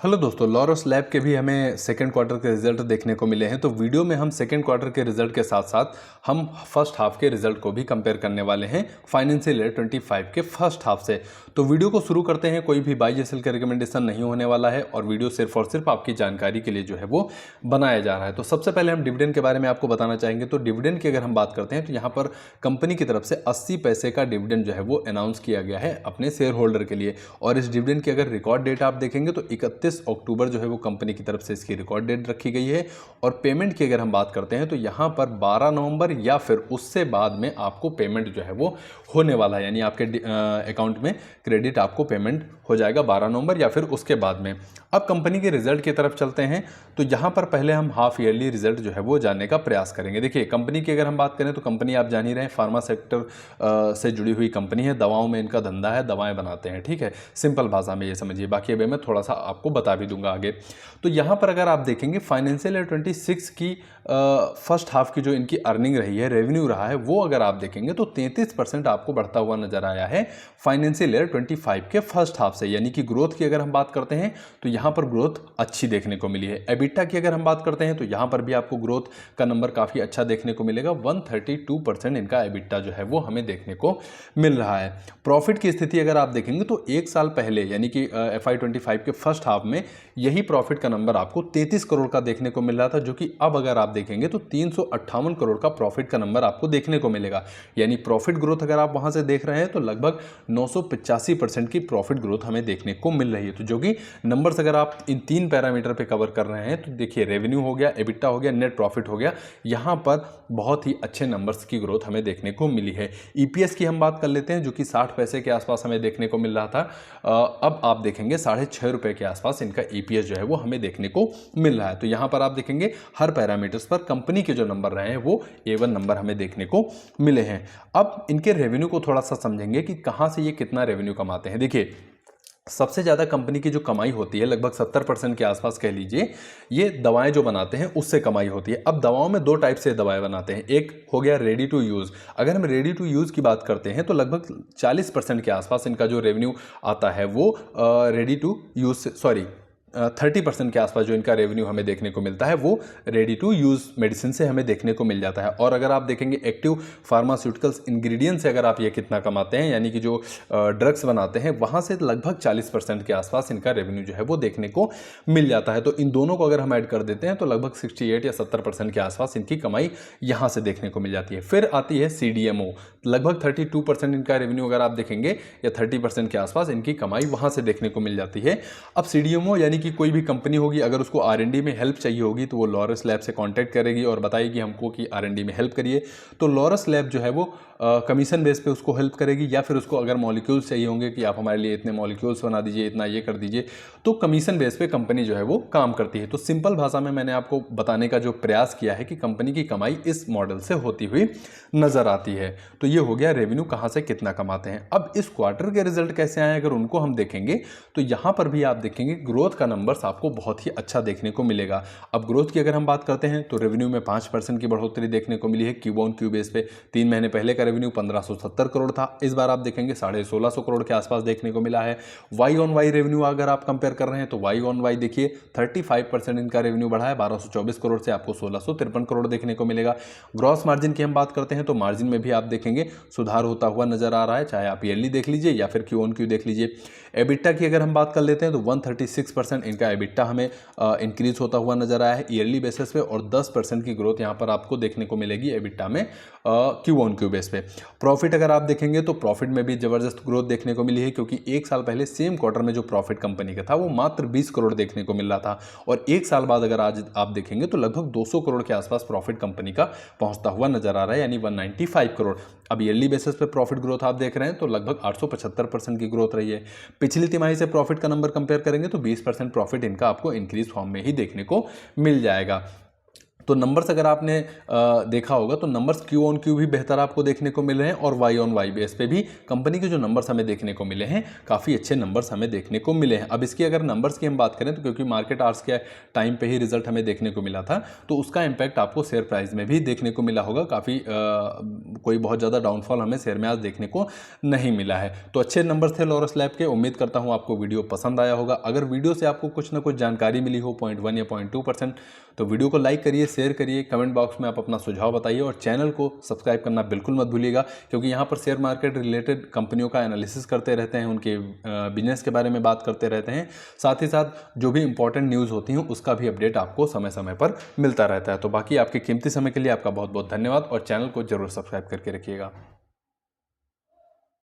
Hello दोस्तों, Laurus lab के भी हमें सेकेंड क्वार्टर के रिजल्ट देखने को मिले हैं। तो वीडियो में हम सेकेंड क्वार्टर के रिजल्ट के साथ साथ हम फर्स्ट हाफ के रिजल्ट को भी कंपेयर करने वाले हैं फाइनेंशियल ईयर 25 के फर्स्ट हाफ से। तो वीडियो को शुरू करते हैं। कोई भी बाई एस एल का रिकमेंडेशन नहीं होने वाला है और वीडियो सिर्फ और सिर्फ आपकी जानकारी के लिए जो है वो बनाया जा रहा है। तो सबसे पहले हम डिविडेंड के बारे में आपको बताना चाहेंगे। तो डिविडेंड की अगर हम बात करते हैं तो यहाँ पर कंपनी की तरफ से 80 पैसे का डिविडेंड जो है वो अनाउंस किया गया है अपने शेयर होल्डर के लिए। और इस डिविडेंड की अगर रिकॉर्ड डेट आप देखेंगे तो 31 अक्टूबर जो है वो कंपनी की तरफ से इसकी रिकॉर्ड डेट रखी गई है। और पेमेंट की अगर हम बात करते हैं तो यहाँ पर 12 नवंबर या फिर उससे बाद में आपको पेमेंट जो है वो होने वाला है, यानी आपके अकाउंट में क्रेडिट आपको पेमेंट हो जाएगा 12 नवंबर या फिर उसके बाद में। अब कंपनी के रिजल्ट की तरफ चलते हैं। तो यहाँ पर पहले हम हाफ ईयरली रिजल्ट जो है वो जानने का प्रयास करेंगे। देखिए, कंपनी की अगर हम बात करें तो कंपनी आप जान ही रहे हैं फार्मा सेक्टर से जुड़ी हुई कंपनी है। दवाओं में इनका धंधा है, दवाएं बनाते हैं, ठीक है, सिंपल भाषा में ये समझिए। बाकी अभी मैं थोड़ा सा आपको बता भी दूंगा आगे। तो यहाँ पर अगर आप देखेंगे फाइनेंशियल ईयर 26 की फर्स्ट हाफ की जो इनकी अर्निंग रही है, रेवेन्यू रहा है, वो अगर आप देखेंगे तो 33% आपको बढ़ता हुआ नजर आया है फाइनेंशियल ईयर 25 के फर्स्ट हाफ से। यानी कि ग्रोथ की अगर हम बात करते हैं तो यहाँ पर ग्रोथ अच्छी देखने को मिली है। एबिटा की अगर हम बात करते हैं तो यहाँ पर भी आपको ग्रोथ का नंबर काफ़ी अच्छा देखने को मिलेगा। 132% इनका एबिटा जो है वो हमें देखने को मिल रहा है। प्रॉफिट की स्थिति अगर आप देखेंगे तो एक साल पहले यानी कि FY25 के फर्स्ट हाफ में यही प्रॉफिट का नंबर आपको 33 करोड़ का देखने को मिल रहा था, जो कि अब अगर आप देखेंगे तो 358 करोड़ का प्रॉफिट का नंबर आपको देखने को मिलेगा। यानी प्रॉफिट ग्रोथ अगर आप वहां से देख रहे हैं तो लगभग 985% की प्रॉफिट ग्रोथ हमें देखने को मिल रही है। तो जो कि नंबर्स अगर आप इन तीन पैरामीटर पे कवर कर रहे हैं तो देखिए, रेवेन्यू हो गया, एबिटा हो गया, नेट प्रॉफिट हो गया, यहां पर बहुत ही अच्छे नंबर्स की ग्रोथ हमें देखने को मिली है। ईपीएस की हम बात कर लेते हैं, जो कि 60 पैसे के आसपास हमें देखने को मिल रहा था। अब आप देखेंगे 6.5 रुपए के आसपास इनका ईपीएस जो है वो हमें देखने को मिल रहा है। तो यहां पर आप देखेंगे हर पैरामीटर्स पर कंपनी के जो नंबर रहे हैं वो A1 नंबर हमें देखने को मिले हैं। अब इनके रेवेन्यू को थोड़ा सा समझेंगे कि कहां से ये कितना रेवेन्यू कमाते हैं। देखिए, सबसे ज़्यादा कंपनी की जो कमाई होती है, लगभग 70% के आसपास कह लीजिए, ये दवाएं जो बनाते हैं उससे कमाई होती है। अब दवाओं में दो टाइप से दवाएं बनाते हैं। एक हो गया रेडी टू यूज़। अगर हम रेडी टू यूज़ की बात करते हैं तो लगभग 40% के आसपास इनका जो रेवेन्यू आता है वो रेडी टू यूज़ से, सॉरी 30% के आसपास जो इनका रेवेन्यू हमें देखने को मिलता है वो रेडी टू यूज़ मेडिसिन से हमें देखने को मिल जाता है। और अगर आप देखेंगे एक्टिव फार्मास्यूटिकल्स इंग्रेडिएंट से अगर आप ये कितना कमाते हैं, यानी कि जो ड्रग्स बनाते हैं, वहाँ से लगभग 40% के आसपास इनका रेवेन्यू जो है वो देखने को मिल जाता है। तो इन दोनों को अगर हम ऐड कर देते हैं तो लगभग 68 या 70% के आसपास इनकी कमाई यहाँ से देखने को मिल जाती है। फिर आती है CDMO, लगभग 32% इनका रेवेन्यू अगर आप देखेंगे या 30% के आसपास इनकी कमाई वहाँ से देखने को मिल जाती है। अब CDMO यानी कि कोई भी कंपनी होगी, अगर उसको R&D में हेल्प चाहिए होगी तो वो लॉरस लैब से कांटेक्ट करेगी और बताएगी हमको कि R&D में हेल्प करिए। तो लॉरस लैब जो है वो कमीशन बेस पे उसको हेल्प करेगी, या फिर उसको अगर मॉलिक्यूल्स चाहिए होंगे कि आप हमारे लिए इतने मॉलिक्यूल्स बना दीजिए, इतना ये कर दीजिए, तो कमीशन बेस पे कंपनी जो है वो काम करती है। तो सिंपल भाषा में मैंने आपको बताने का जो प्रयास किया है कि कंपनी की कमाई इस मॉडल से होती हुई नजर आती है। तो ये हो गया रेवेन्यू कहाँ से कितना कमाते हैं। अब इस क्वार्टर के रिजल्ट कैसे आए अगर उनको हम देखेंगे तो यहाँ पर भी आप देखेंगे ग्रोथ का नंबर्स आपको बहुत ही अच्छा देखने को मिलेगा। अब ग्रोथ की अगर हम बात करते हैं तो रेवेन्यू में 5% की बढ़ोतरी देखने को मिली है क्यू ऑन क्यू बेस पे। 3 महीने पहले का रेवेन्यू 1570 करोड़ था, इस बार आप देखेंगे 1650 करोड़ के आसपास देखने को मिला है। वाई ऑन वाई रेवेन्यू अगर आप कंपेयर कर रहे हैं तो वाई ऑन वाई देखिए 35% इनका रेवेन्यू बढ़ा है, 1224 करोड़ से आपको 1653 करोड़ देखने को मिलेगा। ग्रॉस मार्जिन की हम बात करते हैं तो मार्जिन में भी आप देखेंगे सुधार होता हुआ नजर आ रहा है, चाहे आप ईयरली देख लीजिए या फिर क्यू ऑन क्यू देख लीजिए। एबिटा की अगर हम बात कर लेते हैं तो 136% इनका एबिटा हमें इंक्रीज होता हुआ नजर आया है ईयरली बेसिस पे, और 10% की ग्रोथ यहाँ पर आपको देखने को मिलेगी एबिटा में क्यू ऑन क्यू बेस पे। प्रॉफिट अगर आप देखेंगे तो प्रॉफिट में भी जबरदस्त ग्रोथ देखने को मिली है, क्योंकि एक साल पहले सेम क्वार्टर में जो प्रॉफिट कंपनी का था वो मात्र 20 करोड़ देखने को मिल रहा था, और एक साल बाद अगर आज आप देखेंगे तो लगभग 200 करोड़ के आसपास प्रॉफिट कंपनी का पहुंचता हुआ नजर आ रहा है, यानी 195 करोड़। अब ईयरली बेसिस पे प्रॉफिट ग्रोथ आप देख रहे हैं तो लगभग 875% की ग्रोथ रही है। पिछली तिमाही से प्रॉफिट का नंबर कंपेयर करेंगे तो 20% प्रॉफिट इनका आपको इंक्रीज फॉर्म में ही देखने को मिल जाएगा। तो नंबर्स अगर आपने देखा होगा तो नंबर्स क्यू ऑन क्यू भी बेहतर आपको देखने को मिल रहे हैं और वाई ऑन वाई बेस पे भी कंपनी के जो नंबर्स हमें देखने को मिले हैं काफ़ी अच्छे नंबर्स हमें देखने को मिले हैं। अब इसकी अगर नंबर्स की हम बात करें तो क्योंकि मार्केट आवर्स के टाइम पे ही रिजल्ट हमें देखने को मिला था तो उसका इम्पैक्ट आपको शेयर प्राइस में भी देखने को मिला होगा। काफ़ी कोई बहुत ज़्यादा डाउनफॉल हमें शेयर में आज देखने को नहीं मिला है। तो अच्छे नंबर्स थे लॉरस लैब के। उम्मीद करता हूँ आपको वीडियो पसंद आया होगा। अगर वीडियो से आपको कुछ ना कुछ जानकारी मिली हो 0.1 या 0.2% तो वीडियो को लाइक करिए, शेयर करिए, कमेंट बॉक्स में आप अपना सुझाव बताइए और चैनल को सब्सक्राइब करना बिल्कुल मत भूलिएगा क्योंकि यहाँ पर शेयर मार्केट रिलेटेड कंपनियों का एनालिसिस करते रहते हैं, उनके बिजनेस के बारे में बात करते रहते हैं, साथ ही साथ जो भी इंपॉर्टेंट न्यूज़ होती हैं उसका भी अपडेट आपको समय समय पर मिलता रहता है। तो बाकी आपके कीमती समय के लिए आपका बहुत बहुत धन्यवाद और चैनल को जरूर सब्सक्राइब करके रखिएगा।